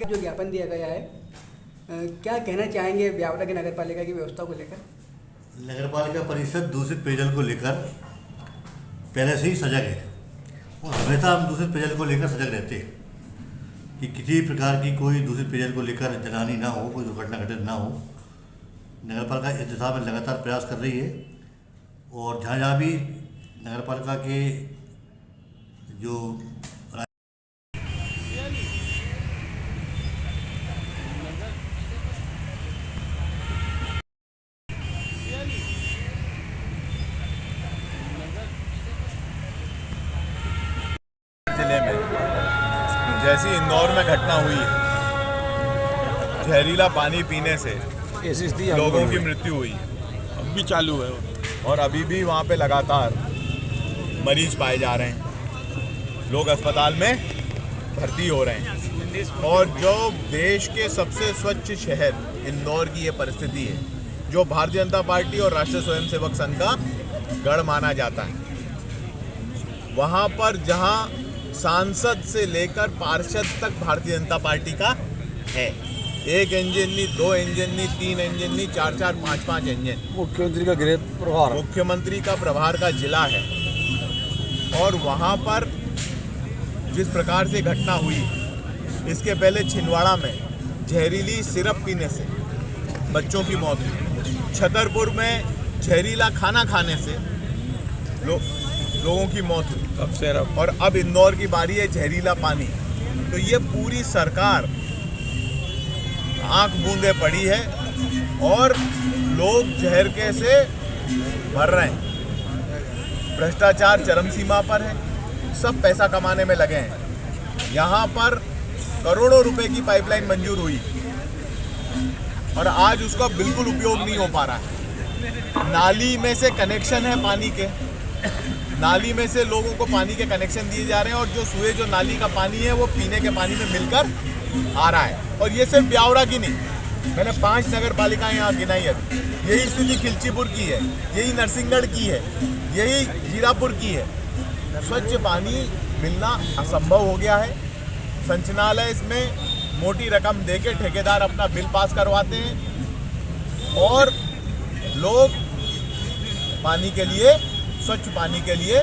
जो ज्ञापन दिया गया है, क्या कहना चाहेंगे ब्यावरा की नगर पालिका की व्यवस्था को लेकर? नगर पालिका परिषद दूषित पेयजल को लेकर पहले से ही सजग है और हमेशा हम दूषित पेयजल को लेकर सजग रहते हैं कि किसी प्रकार की कोई दूषित पेयजल को लेकर जनहानि ना हो, कोई दुर्घटना घटित ना हो। नगर पालिका इस दिशा में लगातार प्रयास कर रही है और जहाँ जहाँ भी नगर पालिका के जो जिले में जैसी इंदौर में घटना हुई है, जहरीला पानी पीने से लोगों की मृत्यु हुई, अब भी चालू है और अभी भी वहाँ पे लगातार मरीज पाए जा रहे हैं, लोग अस्पताल में भर्ती हो रहे हैं। और जो देश के सबसे स्वच्छ शहर इंदौर की ये परिस्थिति है, जो भारतीय जनता पार्टी और राष्ट्रीय स्वयंसेवक संघ का गढ़ माना जाता है, वहाँ पर जहाँ सांसद से लेकर पार्षद तक भारतीय जनता पार्टी का है, एक इंजन नहीं, दो इंजन नहीं, तीन इंजन नहीं, चार चार पाँच पाँच इंजन। मुख्यमंत्री का गृह प्रभार, मुख्यमंत्री का प्रभार का जिला है और वहाँ पर जिस प्रकार से घटना हुई, इसके पहले छिंदवाड़ा में जहरीली सिरप पीने से बच्चों की मौत हुई, छतरपुर में जहरीला खाना खाने से लोगों की मौत हुई और अब इंदौर की बारी है जहरीला पानी। तो ये पूरी सरकार आंख बूंदे पड़ी है और लोग जहर के से मर रहे हैं। भ्रष्टाचार चरम सीमा पर है, सब पैसा कमाने में लगे हैं। यहाँ पर करोड़ों रुपए की पाइपलाइन मंजूर हुई और आज उसका बिल्कुल उपयोग नहीं हो पा रहा है। नाली में से कनेक्शन है पानी के, नाली में से लोगों को पानी के कनेक्शन दिए जा रहे हैं और जो नाली का पानी है वो पीने के पानी में मिलकर आ रहा है। और ये सिर्फ ब्यावरा की नहीं, मैंने 5 नगर पालिकाएं यहाँ गिनाई है। यही स्थिति खिलचीपुर की है, यही नरसिंहगढ़ की है, यही जीरापुर की है। स्वच्छ पानी मिलना असंभव हो गया है। संचालय इसमें मोटी रकम देके ठेकेदार अपना बिल पास करवाते हैं और लोग पानी के लिए, स्वच्छ पानी के लिए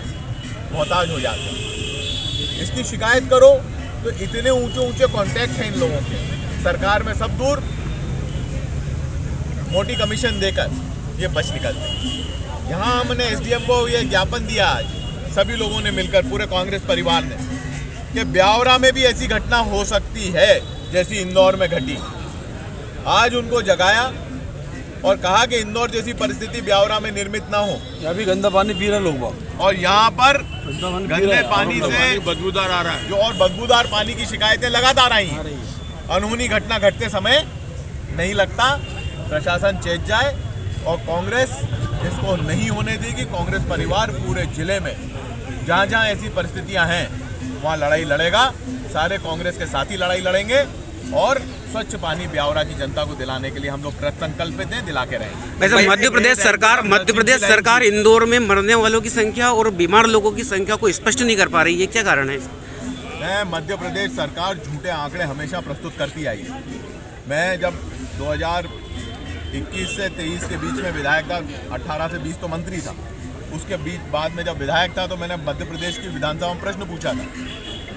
मोहताज हो जाते हैं। इसकी शिकायत करो तो इतने ऊंचे ऊंचे कॉन्टैक्ट हैं इन लोगों के, सरकार में सब दूर, मोटी कमीशन देकर ये बच निकलते हैं। यहाँ हमने एसडीएम को ये ज्ञापन दिया आज, सभी लोगों ने मिलकर, पूरे कांग्रेस परिवार ने, कि ब्यावरा में भी ऐसी घटना हो सकती है जैसी इंदौर में घटी। आज उनको जगाया और कहा कि इंदौर जैसी परिस्थिति ब्यावरा में निर्मित ना हो। यहाँ भी गंदा पानी पी रहे लोग और यहाँ पर गंदे पानी से बदबूदार आ रहा है, जो और बदबूदार पानी की शिकायतें लगातार आई हैं। अनहोनी घटना घटते समय नहीं लगता प्रशासन चेत जाए और कांग्रेस इसको नहीं होने देगी। कांग्रेस परिवार पूरे जिले में जहाँ जहाँ ऐसी परिस्थितियाँ हैं वहाँ लड़ाई लड़ेगा। सारे कांग्रेस के साथी लड़ाई लड़ेंगे और स्वच्छ पानी ब्यावरा की जनता को दिलाने के लिए हम लोग कृत संकल्पित हैं, दिला के रहेंगे। वैसे मध्य प्रदेश सरकार इंदौर में मरने वालों की संख्या और बीमार लोगों की संख्या को स्पष्ट नहीं कर पा रही है, क्या कारण है? मैं मध्य प्रदेश सरकार झूठे आंकड़े हमेशा प्रस्तुत करती आई है। मैं जब 2021 से 23 के बीच में विधायक था, 18 से 20 तो मंत्री था, उसके बीच बाद में जब विधायक था तो मैंने मध्य प्रदेश की विधानसभा में प्रश्न पूछा था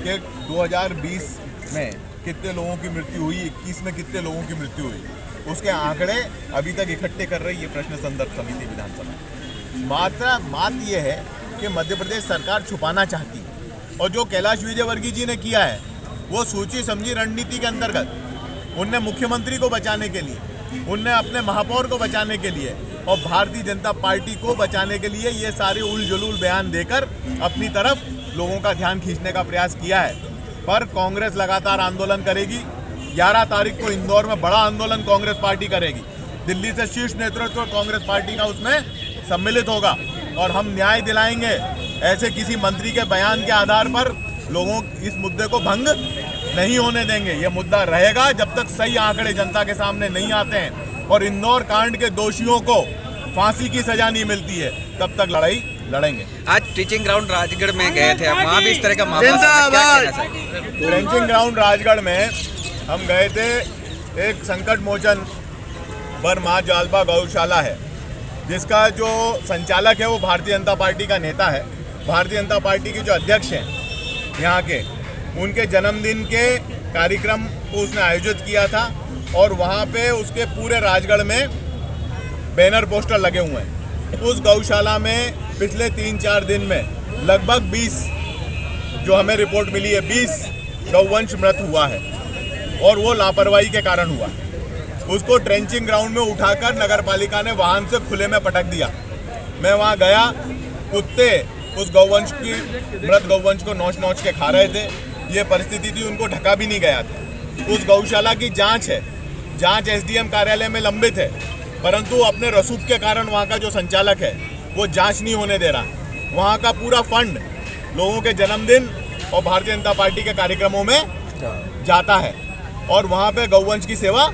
कि 2020 में कितने लोगों की मृत्यु हुई, 21 में कितने लोगों की मृत्यु हुई। उसके आंकड़े अभी तक इकट्ठे कर रही है प्रश्न संदर्भ समिति विधानसभा। बात यह है कि मध्य प्रदेश सरकार छुपाना चाहती है और जो कैलाश विजयवर्गीय जी ने किया है वो सोची समझी रणनीति के अंतर्गत, उनने मुख्यमंत्री को बचाने के लिए, उनने अपने महापौर को बचाने के लिए और भारतीय जनता पार्टी को बचाने के लिए ये सारे उल जुलूल बयान देकर अपनी तरफ लोगों का ध्यान खींचने का प्रयास किया है। पर कांग्रेस लगातार आंदोलन करेगी। 11 तारीख को इंदौर में बड़ा आंदोलन कांग्रेस पार्टी करेगी। दिल्ली से शीर्ष नेतृत्व कांग्रेस पार्टी का उसमें सम्मिलित होगा और हम न्याय दिलाएंगे। ऐसे किसी मंत्री के बयान के आधार पर लोगों इस मुद्दे को भंग नहीं होने देंगे। ये मुद्दा रहेगा जब तक सही आंकड़े जनता के सामने नहीं आते हैं और इंदौर कांड के दोषियों को फांसी की सजा नहीं मिलती है, तब तक लड़ाई लड़ेंगे। आज टीचिंग ग्राउंड राजगढ़ में गए थे, वहाँ भी इस तरह का मामला, क्या कहना चाहिए? ट्रेंचिंग ग्राउंड राजगढ़ में हम गए थे एक संकट मोचन बरमाह जालपा गौशाला है, जिसका जो संचालक है वो भारतीय जनता पार्टी का नेता है। भारतीय जनता पार्टी के जो अध्यक्ष हैं यहाँ के, उनके जन्मदिन के कार्यक्रम को उसने आयोजित किया था और वहाँ पे उसके पूरे राजगढ़ में बैनर पोस्टर लगे हुए हैं। उस गौशाला में पिछले 3-4 दिन में लगभग 20, जो हमें रिपोर्ट मिली है, 20 गौवंश मृत हुआ है और वो लापरवाही के कारण हुआ। उसको ट्रेंचिंग ग्राउंड में उठाकर नगर पालिका ने वाहन से खुले में पटक दिया। मैं वहाँ गया, कुत्ते उस गौवंश की, मृत गौवंश को नोच के खा रहे थे। ये परिस्थिति थी, उनको ढका भी नहीं गया था। उस गौशाला की जांच है, जांच एसडीएम कार्यालय में लंबित है, परंतु अपने रसूख के कारण वहाँ का जो संचालक है वो जांच नहीं होने दे रहा। वहाँ का पूरा फंड लोगों के जन्मदिन और भारतीय जनता पार्टी के कार्यक्रमों में जाता है और वहाँ पे गौवंश की सेवा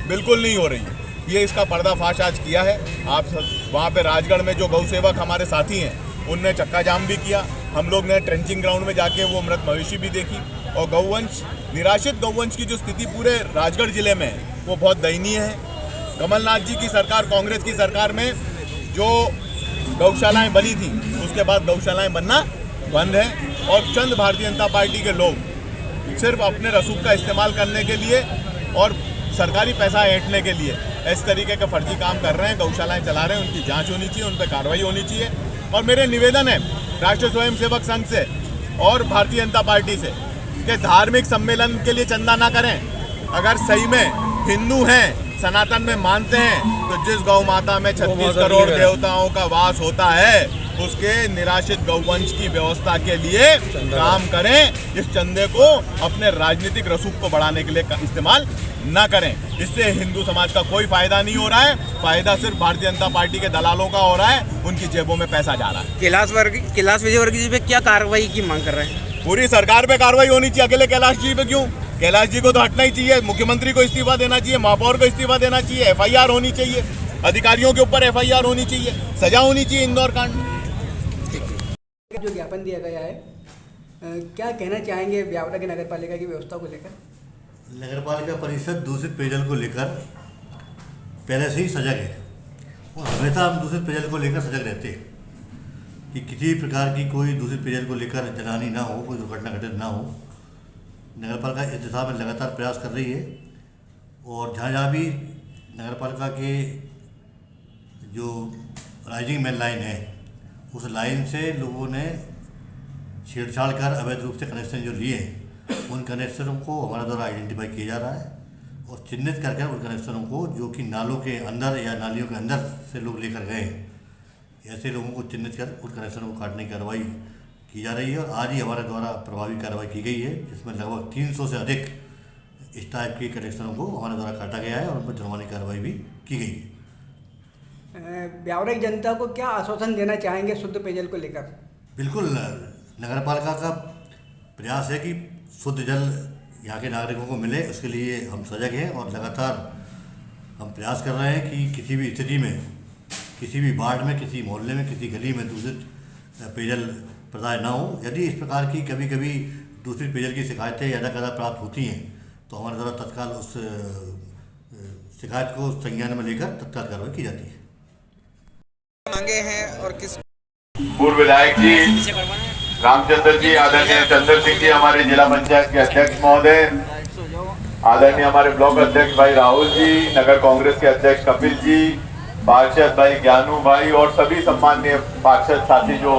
बिल्कुल नहीं हो रही है। ये इसका पर्दाफाश आज किया है। आप वहाँ पे राजगढ़ में जो गौ सेवक हमारे साथी हैं, उनने चक्का जाम भी किया। हम लोग ने ट्रेंचिंग ग्राउंड में जाके वो मृत मवेशी भी देखी और गौवंश, निराश्रित गौवंश की जो स्थिति पूरे राजगढ़ जिले में है वो बहुत दयनीय है। कमलनाथ जी की सरकार, कांग्रेस की सरकार में जो गौशालाएं बनी थी, उसके बाद गौशालाएं बनना बंद है और चंद भारतीय जनता पार्टी के लोग सिर्फ अपने रसूख का इस्तेमाल करने के लिए और सरकारी पैसा ऐंठने के लिए इस तरीके के फर्जी काम कर रहे हैं। गौशालाएं चला रहे हैं, उनकी जांच होनी चाहिए, उन पर कार्रवाई होनी चाहिए। और मेरे निवेदन है राष्ट्रीय स्वयंसेवक संघ से और भारतीय जनता पार्टी से कि धार्मिक सम्मेलन के लिए चंदा ना करें। अगर सही में हिंदू हैं, सनातन में मानते हैं, तो जिस गौ माता में 36 करोड़ देवताओं का वास होता है, उसके निराश्रित गौवंश की व्यवस्था के लिए काम करें। इस चंदे को अपने राजनीतिक रसूख को बढ़ाने के लिए इस्तेमाल ना करें। इससे हिंदू समाज का कोई फायदा नहीं हो रहा है, फायदा सिर्फ भारतीय जनता पार्टी के दलालों का हो रहा है, उनकी जेबों में पैसा जा रहा है। कैलाश विजयवर्गीय जी पे क्या कार्रवाई की मांग कर रहे हैं? पूरी सरकार पे कार्रवाई होनी चाहिए, अकेले कैलाश जी पे क्यों? कैलाश जी को तो हटना ही चाहिए, मुख्यमंत्री को इस्तीफा देना चाहिए, महापौर को इस्तीफा देना चाहिए, एफआईआर होनी चाहिए, अधिकारियों के ऊपर एफआईआर होनी चाहिए, सजा होनी चाहिए इंदौर कांड। जो ज्ञापन दिया गया है, क्या कहना चाहेंगे ब्यावरा की नगर पालिका की व्यवस्था को लेकर? नगर पालिका परिषद दूषित पेयजल को लेकर पहले से ही सजग है और हमेशा हम दूषित पेयजल को लेकर सजग रहते हैं कि किसी प्रकार की कोई दूषित पेयजल को लेकर जनहानि ना हो, कोई दुर्घटना घटित ना हो। नगर पालिका इस दिशा में लगातार प्रयास कर रही है और जहाँ जहाँ भी नगर पालिका के जो राइजिंग मेन लाइन है, उस लाइन से लोगों ने छेड़छाड़ कर अवैध रूप से कनेक्शन जो लिए हैं, उन कनेक्शनों को हमारे द्वारा आइडेंटिफाई किया जा रहा है और चिन्हित करके उन कनेक्शनों को, जो कि नालों के अंदर या नालियों के अंदर से लोग लेकर गए, ऐसे लोगों को चिन्हित कर उन कनेक्शनों को काटने की कार्रवाई की जा रही है। और आज ही हमारे द्वारा प्रभावी कार्रवाई की गई है, जिसमें लगभग 300 से अधिक इस टाइप के कनेक्शनों को हमारे द्वारा काटा गया है और उन पर जुर्माने की कार्रवाई भी की गई है। ब्यावरा की जनता को क्या आश्वासन देना चाहेंगे शुद्ध पेयजल को लेकर? बिल्कुल, नगर पालिका का प्रयास है कि शुद्ध जल यहाँ के नागरिकों को मिले, उसके लिए हम सजग हैं और लगातार हम प्रयास कर रहे हैं कि किसी भी स्थिति में, किसी भी वार्ड में, किसी मोहल्ले में, किसी गली में दूषित पेयजल प्रदाय ना हो। यदि इस प्रकार की कभी कभी दूषित पेयजल की शिकायतें यदा प्राप्त होती हैं तो हमारे द्वारा तत्काल उस शिकायत को संज्ञान में लेकर तत्काल कार्रवाई की जाती है। मांगे हैं और किस पूर्व विधायक जी रामचंद्र जी, आदरणीय चंद्र सिंह जी, हमारे जिला पंचायत के अध्यक्ष महोदय, आदरणीय हमारे ब्लॉक अध्यक्ष भाई राहुल जी, नगर कांग्रेस के अध्यक्ष कपिल जी, पार्षद भाई ज्ञानू भाई और सभी सम्मान्य पार्षद साथी जो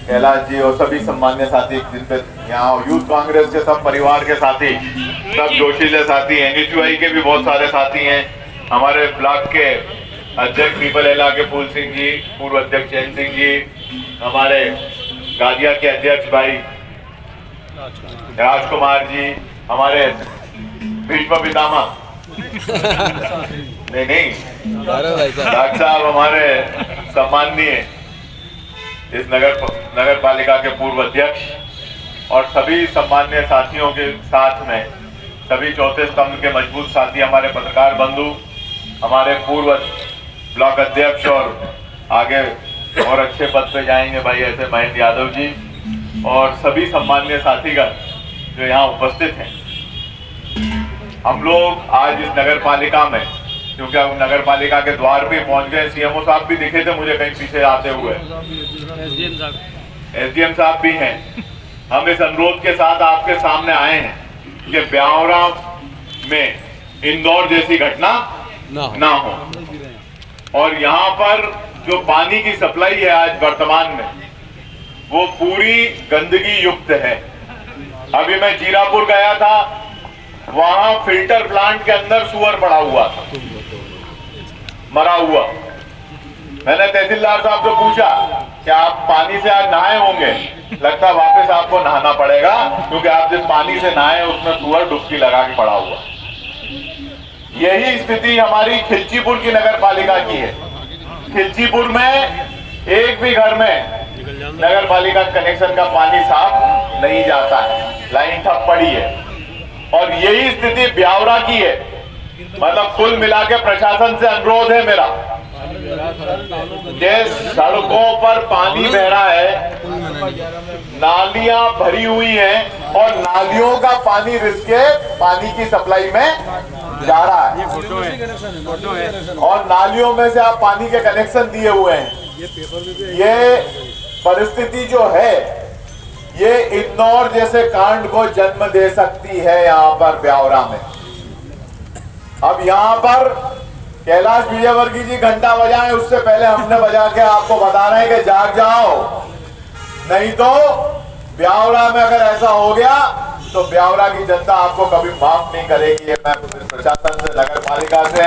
कैलाश जी और सभी सम्मान्य साथी, जिन पे यहाँ यूथ कांग्रेस के सब परिवार के साथी, सब जोशीले साथी, एनएचयूआई के भी बहुत सारे साथी हैं, हमारे ब्लॉक के अध्यक्ष पीपल एला के फूल सिंह जी, पूर्व अध्यक्ष चैन सिंह जी, हमारे गादिया के अध्यक्ष भाई राजकुमार जी, हमारे भीष्म पितामह नहीं डॉक्टर साहब, हमारे सम्माननीय इस नगर पालिका के पूर्व अध्यक्ष और सभी सम्मान्य साथियों के साथ में सभी चौथे स्तंभ के मजबूत साथी, हमारे पत्रकार बंधु, हमारे पूर्व ब्लॉक अध्यक्ष और आगे और अच्छे पद पे जाएंगे भाई ऐसे महेंद्र यादव जी और सभी सम्मान्य साथीगण जो यहाँ उपस्थित हैं। हम लोग आज इस नगर पालिका में, क्योंकि हम नगर पालिका के द्वार पे पहुंच गए, सीएमओ साहब भी दिखे थे मुझे कहीं पीछे आते हुए, एसडीएम साहब भी हैं। हम इस अनुरोध के साथ आपके सामने आए हैं कि ब्यावरा में इंदौर जैसी घटना ना हो, और यहाँ पर जो पानी की सप्लाई है आज वर्तमान में वो पूरी गंदगी युक्त है। अभी मैं जीरापुर गया था, वहां फिल्टर प्लांट के अंदर सुअर पड़ा हुआ था, मरा हुआ। मैंने तहसीलदार साहब से पूछा कि आप पानी से आज नहाए होंगे, लगता वापस आपको नहाना पड़ेगा, क्योंकि आप जिस पानी से नहाए उसमें सुअर डुबकी लगा के पड़ा हुआ। यही स्थिति हमारी खिलचीपुर की नगर पालिका की है। खिलचीपुर में एक भी घर में नगर पालिका कनेक्शन का पानी साफ नहीं जाता है, लाइन ठप पड़ी है। और यही स्थिति ब्यावरा की है। मतलब कुल मिला के प्रशासन से अनुरोध है मेरा, जिस सड़कों पर पानी बह रहा है, नालियां भरी हुई हैं और नालियों का पानी रिस के पानी की सप्लाई में जा रहा है, और नालियों में से आप पानी के कनेक्शन दिए हुए हैं। ये परिस्थिति जो है ये इंदौर जैसे कांड को जन्म दे सकती है यहाँ पर ब्यावरा में। अब यहाँ पर कैलाश विजयवर्गीय जी घंटा बजाएं, उससे पहले हमने बजा के आपको बता रहे हैं कि जाग जाओ, नहीं तो ब्यावरा में अगर ऐसा हो गया तो ब्यावरा की जनता आपको कभी माफ नहीं करेगी। मैं प्रशासन से, नगर पालिका से,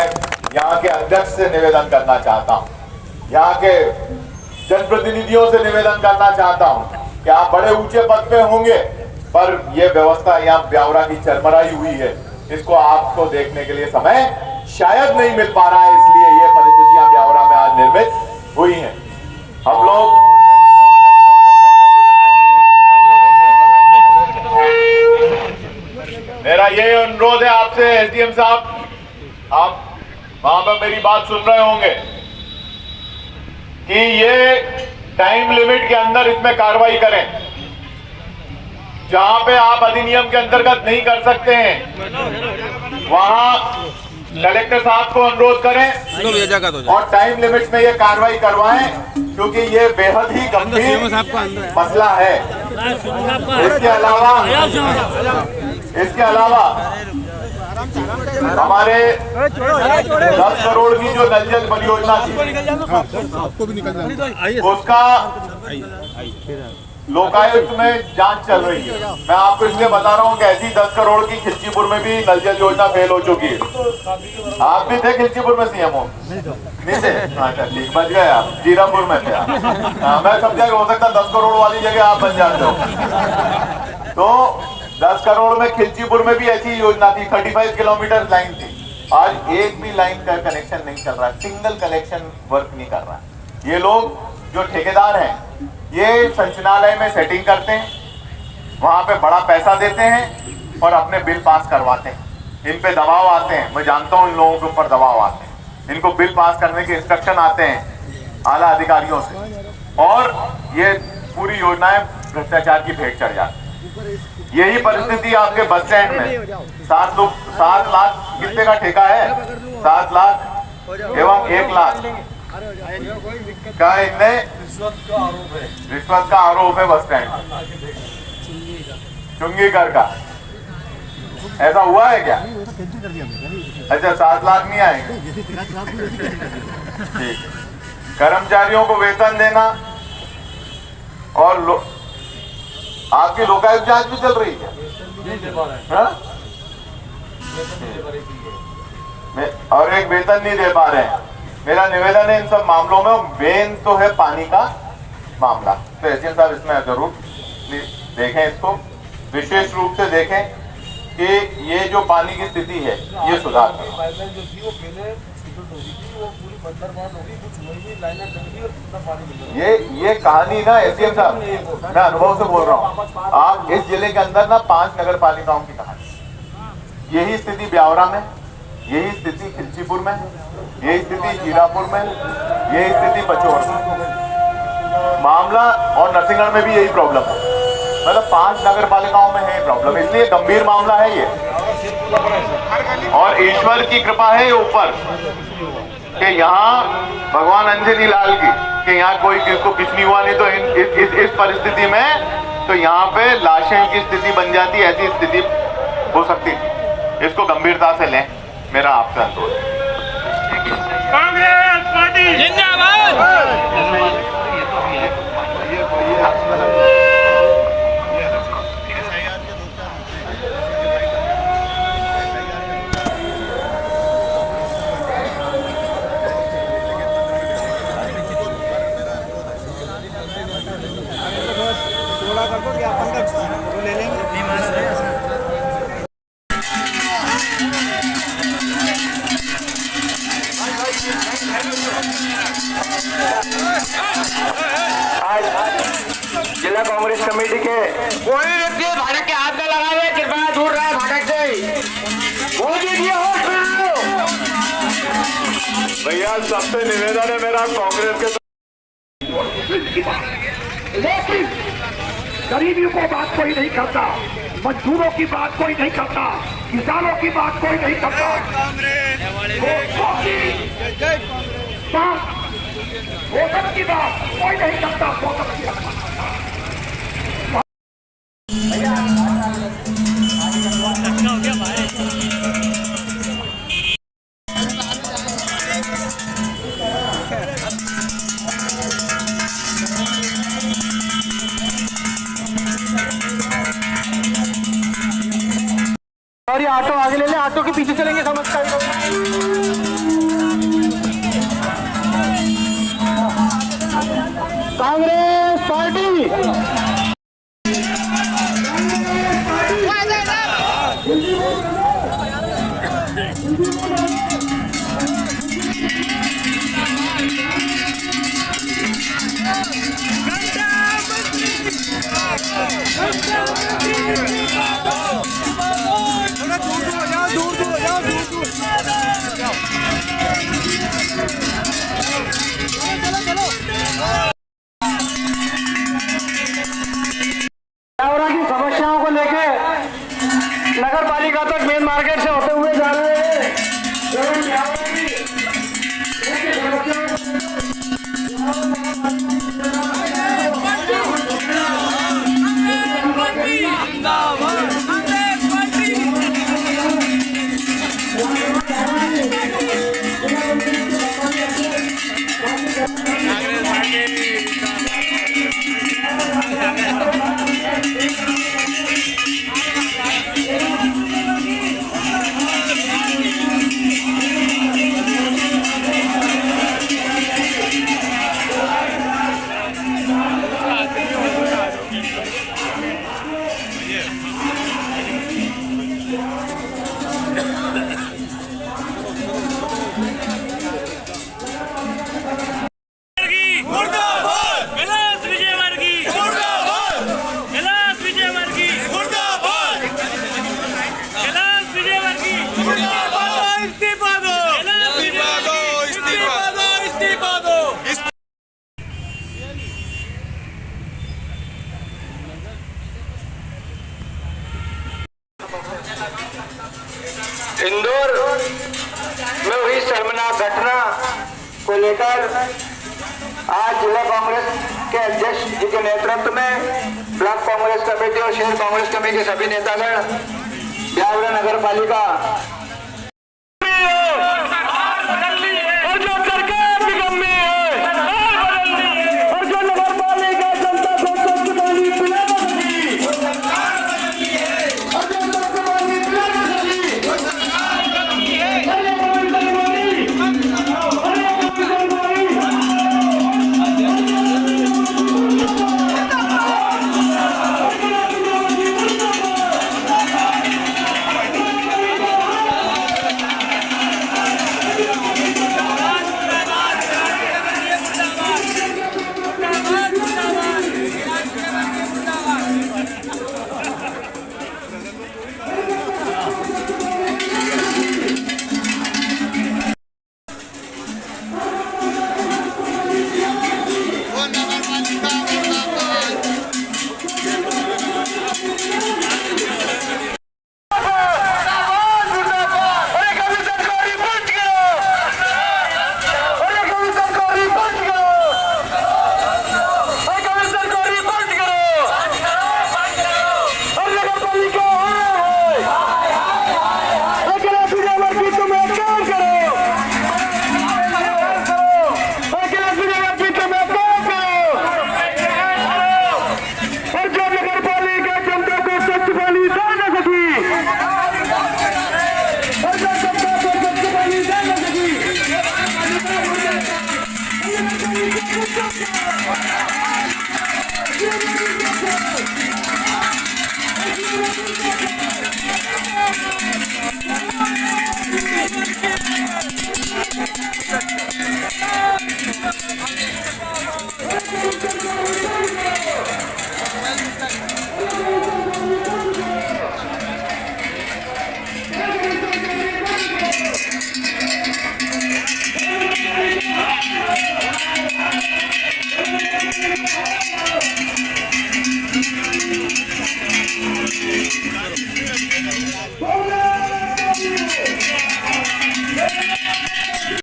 यहाँ के अध्यक्ष से निवेदन करना चाहता हूँ, यहाँ के जनप्रतिनिधियों से निवेदन करना चाहता हूँ कि आप बड़े ऊंचे पद पे होंगे, पर यह व्यवस्था यहाँ ब्यावरा की चरमराई हुई है, इसको आपको देखने के लिए समय शायद नहीं मिल पा रहा है, इसलिए ये परिस्थितियां ब्यावरा में आज निर्मित हुई हैं। हम लोग मेरा ये अनुरोध है आपसे एसडीएम साहब, आप वहां पर मेरी बात सुन रहे होंगे कि ये टाइम लिमिट के अंदर इसमें कार्रवाई करें। जहां पे आप अधिनियम के अंतर्गत नहीं कर सकते हैं वहां कलेक्टर साहब को अनुरोध करें और टाइम लिमिट में ये कार्रवाई करवाएं, क्योंकि ये बेहद ही गंभीर मसला है। इसके अलावा हमारे 10 करोड़ की जो नल जल परियोजना थी उसका लोकायुक्त में जांच चल रही है। मैं आपको इसलिए बता रहा हूँ कि ऐसी 10 करोड़ की खिलचीपुर में भी नल जल योजना फेल हो चुकी है। आप भी थे खिलचीपुर में सीएमओ? नहीं थे? अच्छा ठीक, बच गए आप, जीरापुर में थे। मैं समझा हो सकता 10 करोड़ वाली जगह आप बन जाते हो। तो 10 करोड़ में खिलचीपुर में भी ऐसी योजना थी, 35 किलोमीटर लाइन थी। आज एक भी लाइन का कनेक्शन नहीं चल रहा है, सिंगल कनेक्शन वर्क नहीं कर रहा है। ये लोग जो ठेकेदार हैं ये संचालय में सेटिंग करते हैं, वहां पे बड़ा पैसा देते हैं और अपने बिल पास करवाते हैं। इन पे दबाव आते हैं, मैं जानता हूं इन लोगों के ऊपर दबाव आते हैं, इनको बिल पास करने के इंस्ट्रक्शन आते हैं आला अधिकारियों से, और ये पूरी योजनाएं भ्रष्टाचार की भेंट चढ़ जाती है। यही परिस्थिति आपके बस स्टैंड में 7 लाख कितने का ठेका है? 7 लाख एवं 1 लाख का इनमें रिश्वत का आरोप है बस स्टैंड, चुंगीगढ़ का। ऐसा हुआ है क्या? अच्छा 7 लाख नहीं आएंगे, ठीक। कर्मचारियों को वेतन देना और आपकी लोकायुक्त जांच भी चल रही है, और एक वेतन नहीं दे पा रहे हैं। मेरा निवेदन है इन सब मामलों में, मेन तो है पानी का मामला, तो एसडीएम साहब इसमें जरूर देखें, इसको विशेष रूप से देखें कि ये जो पानी की स्थिति है ये सुधार करें। ये कहानी ना एसडीएम साहब, मैं अनुभव से बोल रहा हूँ, आप इस जिले के अंदर ना 5 नगर पालिकाओं की कहानी, यही स्थिति ब्यावरा में, यही स्थिति खिलचीपुर में, यही स्थिति जीरापुर में, यही स्थिति पचोर में, मामला, और नरसिंहगढ़ में भी यही प्रॉब्लम है। मतलब 5 नगर पालिकाओं में है प्रॉब्लम, इसलिए गंभीर मामला है ये। और ईश्वर की कृपा है ऊपर कि यहाँ भगवान अंजनी लाल की कि यहाँ कोई किसको कुछ नहीं हुआ, नहीं तो इस परिस्थिति में तो यहाँ पे लाशें की स्थिति बन जाती, ऐसी स्थिति हो सकती थी। इसको गंभीरता से लें, मेरा आपसे अनुरोध है। कांग्रेस पार्टी जिंदाबाद। थोड़ा कर दो कि अपन का ले लेंगे। जिला कांग्रेस कमेटी के कोई व्यक्ति भाटक के हाथ में लगावे, कृपया दूर रहे भाटक से। भैया सबसे निवेदन है मेरा कांग्रेस के, लेकिन गरीबियों को बात कोई नहीं करता, मजदूरों की बात कोई नहीं करता, किसानों की बात कोई नहीं करता, वोटर की बात कोई नहीं करता। और ये ऑटो आगे ले ले, ऑटो के पीछे चलेंगे समझकर। कांग्रेस पार्टी की समस्याओं को लेके नगर पालिका तक मेन मार्केट से होते हुए जा रहे हैं। इंदौर में हुई शर्मनाक घटना को लेकर आज जिला कांग्रेस के अध्यक्ष जी के नेतृत्व में ब्लॉक कांग्रेस कमेटी और शहर कांग्रेस कमेटी के सभी नेतागण ब्यावरा नगर पालिका